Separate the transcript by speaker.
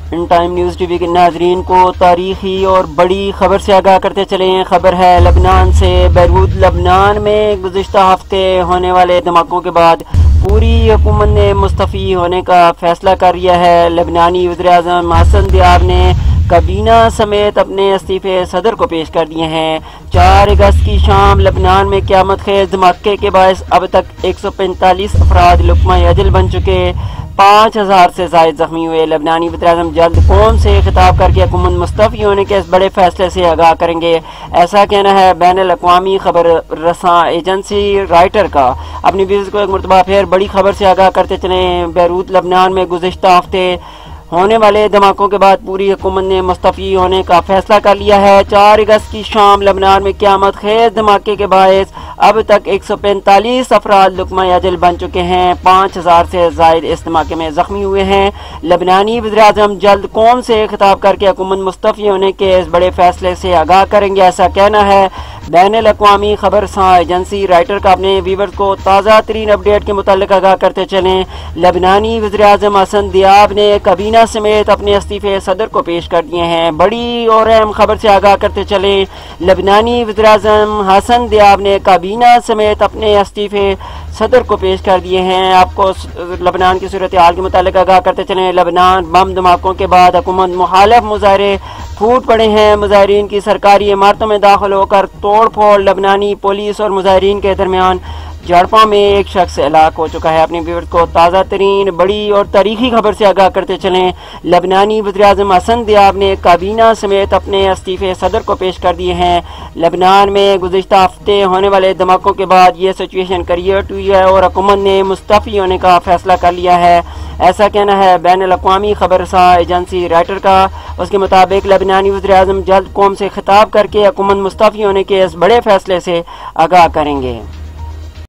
Speaker 1: In time news TV के नाजरीन को तारीखी और बड़ी खबर से आगाह करते चले हैं। खबर है लबनान से। बैरूत लबनान में गुज़िश्ता हफ्ते होने वाले धमाकों के बाद पूरी हुकूमत ने मुस्तफ़ी होने का फैसला कर लिया है। लबनानी वज़ीर-ए-आज़म हसन दियाब ने काबीना समेत अपने इस्तीफ़े सदर को पेश कर दिए हैं। 4 अगस्त की शाम लबनान में क़यामत खेज़ धमाके के बायस अब तक 145 अफराद लुक़मा अजल बन चुके, 5000 से ज़ायद जख्मी हुए। लबनानी वज़ीर-ए-आज़म जल्द कौम से खिताब करके हुकूमत मुस्तफ़ी होने के इस बड़े फैसले से आगाह करेंगे, ऐसा कहना है बैनुल अक़वामी खबर रसां एजेंसी राइटर का। अपनी व्यूज़ को एक मरतबा फिर बड़ी खबर से आगाह करते चले। बैरूत लबनान में गुज़िश्ता हफ्ते होने वाले धमाकों के बाद पूरी हुकूमत ने मुस्तफ़ी होने का फैसला कर लिया है। 4 अगस्त की शाम लबनान में क़यामत खेज़ धमाके के बायस अब तक 145 अफराद लुक़मा अजल बन चुके हैं, 5000 से ज़ायद इस धमाके में ज़ख्मी हुए हैं। लबनानी वज़ीर-ए-आज़म जल्द कौम से खिताब करके हुकूमत मुस्तफ़ी होने के इस बड़े फैसले से आगाह करेंगे, ऐसा कहना है बैनुल अक़वामी खबर रसां एजेंसी राइटर का। अपने व्यूअर्स को ताज़ा तरीन अपडेट के मुतालिक आगाह करते चलें। लबनानी वज़ीर-ए-आज़म हसन दियाब ने काबीना समेत अपने इस्तीफ़े सदर को पेश कर दिए हैं। बड़ी और अहम खबर से आगाह करते चलें। लबनानी वज़ीर-ए-आज़म हसन दियाब ने काबीना समेत अपने इस्तीफ़े सदर को पेश कर दिए हैं। आपको लबनान की सूरत हाल के मुतालिक आगाह करते चलें। लबनान बम धमाकों के बाद हुकूमत मुखालिफ मुजाहरे फूट पड़े हैं। मुजाहिरीन की सरकारी इमारतों में दाखिल होकर तोड़ फोड़, लबनानी पुलिस और मुजाहिरीन के दरमियान झड़पों में एक शख्स हलाक हो चुका है। अपने व्यूअर्स को ताज़ा तरीन बड़ी और तारीखी खबर से आगाह करते चलें। लबनानी वज़ीर-ए-आज़म हसन दियाब ने काबीना समेत अपने इस्तीफ़े सदर को पेश कर दिए हैं। लबनान में गुज़िश्ता हफ्ते होने वाले धमाकों के बाद ये सिचुएशन क्रिएट हुई है और हुकूमत ने मुस्तफ़ी होने का फैसला कर लिया है, ऐसा कहना है बैनुल अक़वामी खबर रसां एजेंसी राइटर का। उसके मुताबिक लबनानी वज़ीर-ए-आज़म जल्द कौम से खिताब करके हुकूमत मुस्तफ़ी होने के इस बड़े फैसले से आगाह करेंगे।